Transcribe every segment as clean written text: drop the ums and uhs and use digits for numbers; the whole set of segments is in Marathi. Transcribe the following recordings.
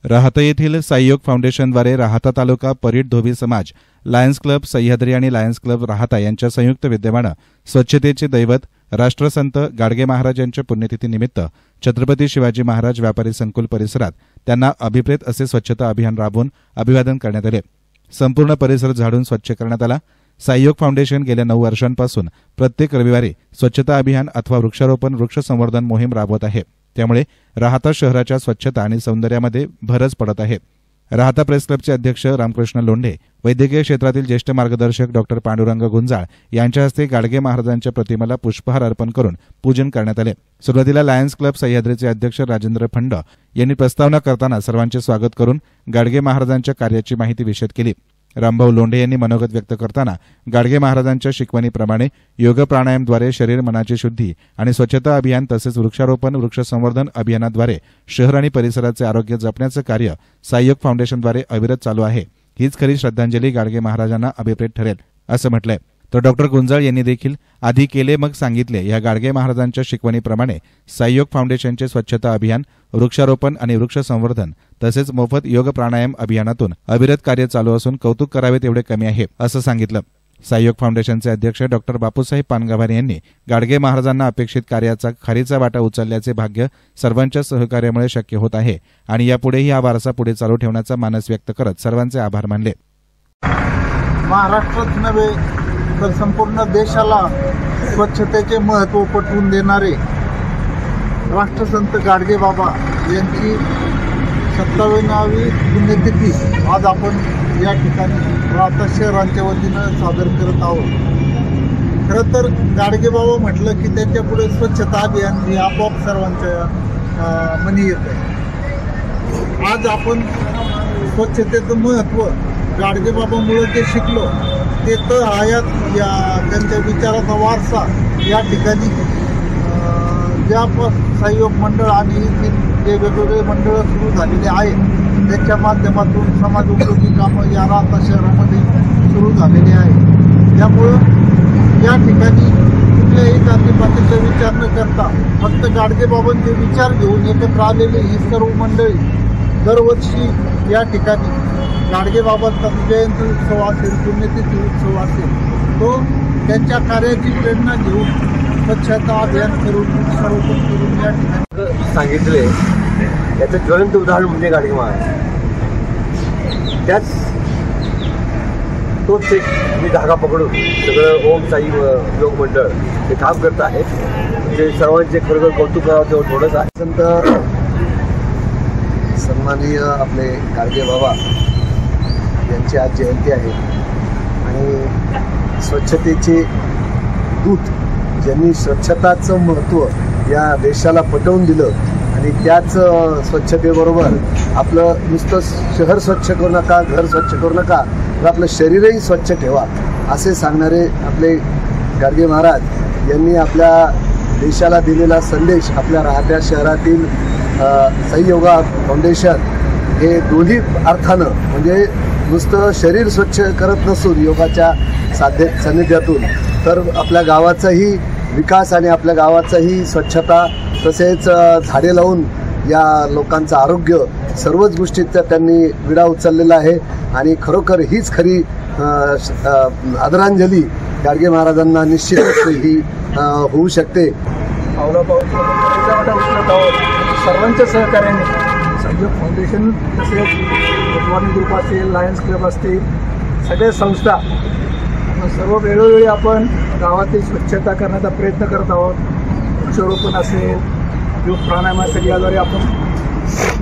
राहता येथील साईयोग फाउंडेशनद्वारे राहता तालुका परीट धोबी समाज, लायन्स क्लब सह्याद्री आणि लायन्स क्लब राहता यांच्या संयुक्त विद्यमाने स्वच्छतेचे दैवत राष्ट्रसंत गाडगे महाराज यांच्या पुण्यतिथीनिमित्त छत्रपती शिवाजी महाराज व्यापारी संकुल परिसरात त्यांना अभिप्रेत असे स्वच्छता अभियान राबवून अभिवादन करण्यात आले। संपूर्ण परिसर झाडून स्वच्छ करण्यात आला। साईयोग फाउंडेशन गेल्या 9 वर्षांपासून प्रत्येक रविवारी स्वच्छता अभियान अथवा वृक्षारोपण वृक्ष संवर्धन मोहीम राबवत आहे। त्यामुळे राहता शहराच्या स्वच्छता आणि सौंदर्यामध्ये भरच पडत आहे। राहता प्रेस क्लबचे अध्यक्ष रामकृष्ण लोंढे, वैद्यकीय क्षेत्रातील ज्येष्ठ मार्गदर्शक डॉक्टर पांडुरंग गुंजाळ यांच्या हस्ते गाडगे महाराजांच्या प्रतिमेला पुष्पहार अर्पण करून पूजन करण्यात आले। सुरुवातीला लायन्स क्लब सह्याद्रीचे अध्यक्ष राजेंद्र फंड यांनी प्रस्तावना करताना सर्वांचे स्वागत करून गाडगे महाराजांच्या कार्याची माहिती विशद केली। रामभाऊ लोंढे यांनी मनोगत व्यक्त करताना गाडगे महाराजांच्या शिकवणीप्रमाणे योग प्राणायामद्वारे शरीर मनाची शुद्धी आणि स्वच्छता अभियान तसेच वृक्षारोपण वृक्ष संवर्धन अभियानाद्वारे शहर आणि परिसराचे आरोग्य जपण्याचे कार्य साईयोग फाउंडेशनद्वारे अविरत चालू आहे। हीच खरी श्रद्धांजली गाडगे महाराजांना अभिप्रेत ठरेल असं म्हटलंय। तर डॉक्टर गुंजाळ यांनी देखील आधी केले मग सांगितले या गाडगे महाराजांच्या शिकवणीप्रमाणे साईयोग फाउंडेशनचे स्वच्छता अभियान, वृक्षारोपण आणि वृक्ष संवर्धन तसेच मोफत योग प्राणायाम अभियानातून अविरत कार्य चालू असून कौतुक करावे तेवढे कमी आहे असं सांगितलं। साईयोग फाउंडेशनचे अध्यक्ष डॉक्टर बापूसाहेब पानगाभार यांनी गाडगे महाराजांना अपेक्षित कार्याचा खारीचा वाटा उचलल्याचे भाग्य सर्वांच्या सहकार्यामुळे शक्य होत आहे आणि यापुढेही हा वारसा पुढे चालू ठेवण्याचा मानस व्यक्त करत सर्वांचे आभार मानले। महाराष्ट्रात नव्हे तर संपूर्ण देशाला स्वच्छतेचे महत्त्व पटवून देणारे राष्ट्रसंत गाडगे बाबा यांची 57वी पुण्यतिथी आज आपण या ठिकाणी राहता शहरांच्या वतीनं सादर करत आहोत। खरं तर गाडगे बाबा म्हटलं की त्याच्यापुढे स्वच्छता अभियान हे आपोआप सर्वांच्या मनी येत आहे। आज आपण स्वच्छतेचं महत्त्व गाडगे बाबामुळे जे शिकलो ते तर आयात या त्यांच्या विचाराचा वारसा या ठिकाणी ज्या सहयोग मंडळ आणि जे वेगवेगळे मंडळ सुरू झालेले आहेत त्याच्या माध्यमातून समाजोपयोगी कामं या राहता शहरामध्ये सुरू झालेले आहे। त्यामुळं या ठिकाणी कुठल्याही जातीपातीचा विचार न करता फक्त गाडगे बाबांचे विचार घेऊन एकत्र आलेली ही सर्व मंडळी दरवर्षी या ठिकाणी गाडगे बाबांचा जयंती उत्सव असेल, पुण्यतिथी उत्सव असेल, तो त्यांच्या कार्याची प्रेरणा घेऊन स्वच्छता अभियान करून वृक्षारोपण करून या ठिकाणी सांगितले। याचं ज्वलंत उदाहरण म्हणजे गाडगे महाराज। त्याच तोच एक मी धागा पकडून सगळं ओम साई योग मंडळ हे काम करत आहे। म्हणजे सर्वांचे खरोखर कौतुक करावं तेवढं थोडंच आहे। संत सन्माननीय आपले गाडगे बाबा यांची आज जयंती आहे आणि स्वच्छतेचे दूत ज्यांनी स्वच्छताचं महत्त्व या देशाला पटवून दिलं आणि त्याच स्वच्छतेबरोबर आपलं नुसतं शहर स्वच्छ करू नका, घर स्वच्छ करू नका, तर आपलं शरीरही स्वच्छ ठेवा असे सांगणारे आपले गाडगे महाराज यांनी आपल्या देशाला दिलेला संदेश आपल्या राहत्या शहरातील साईयोगा फाउंडेशन हे दोन्ही अर्थानं म्हणजे नुसतं शरीर स्वच्छ करत नसून योगाच्या सान्निध्यातून तर आपल्या गावाचाही विकास आणि आपल्या गावाचाही स्वच्छता तसेच झाडे लावून या लोकांचं आरोग्य सर्वच गोष्टीत त्यांनी विडा उचललेला आहे आणि खरोखर हीच खरी आदरांजली गाडगे महाराजांना निश्चितच ही होऊ शकते। सर्वांच्या सहकार्याने सहयोग फाउंडेशन तसेच उस्मानी ग्रुप असेल, लायन्स क्लब असतील, सगळ्या संस्था सर्व वेळोवेळी आपण गावातील स्वच्छता करण्याचा प्रयत्न करत आहोत। वृक्षारोपण असेल, योग प्राणायाम असेल, याद्वारे आपण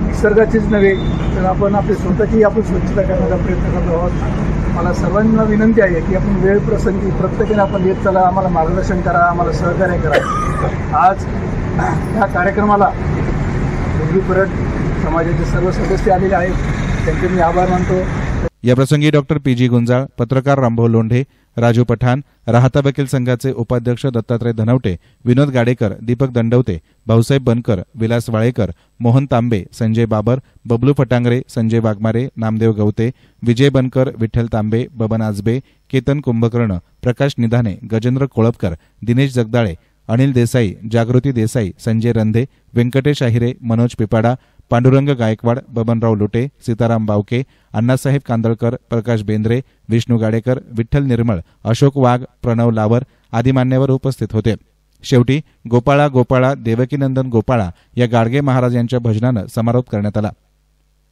निसर्गाचीच नव्हे तर आपण आपली स्वतःची आपण स्वच्छता करण्याचा प्रयत्न करत आहोत। मला सर्वांना विनंती आहे की आपण वेळ प्रसंगी प्रत्येकाने आपण येत चला, आम्हाला मार्गदर्शन करा, आम्हाला सहकार्य करा। आज या कार्यक्रमाला परत समाजाचे सर्व सदस्य आलेले आहेत, त्यांचे मी आभार मानतो। या प्रसंगी डॉक्टर पीजी गुंजाळ, पत्रकार रामभाऊ लोंढे, राजू पठाण, राहता वकील संघाचे उपाध्यक्ष दत्तात्रय धनवटे, विनोद गाडेकर, दीपक दंडवते, भाऊसाहेब बनकर, विलास वाळेकर, मोहन तांबे, संजय बाबर, बबलू फटांगरे, संजय वाघमारे, नामदेव गवते, विजय बनकर, विठ्ठल तांबे, बबन आजबे, केतन कुंभकर्ण, प्रकाश निधाने, गजेंद्र कोळपकर, दिनेश जगदाळे, अनिल देसाई, जागृती देसाई, संजय रंधे, व्यंकटेश आहिरे, मनोज पिपाडा, पांडुरंग गायकवाड, बबनराव लुटे, सीताराम बावके, अण्णासाहेब कांदळकर, प्रकाश बेंद्रे, विष्णू गाडेकर, विठ्ठल निर्मळ, अशोक वाघ, प्रणव लावर आदी मान्यवर उपस्थित होते. शेवटी गोपाळा गोपाळा देवकीनंदन गोपाळा या गाडगे महाराज यांच्या भजनानं समारोप करण्यात आला.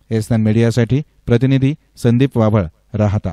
एसएन मीडियासाठी प्रतिनिधी संदीप वाभळ, राहाता.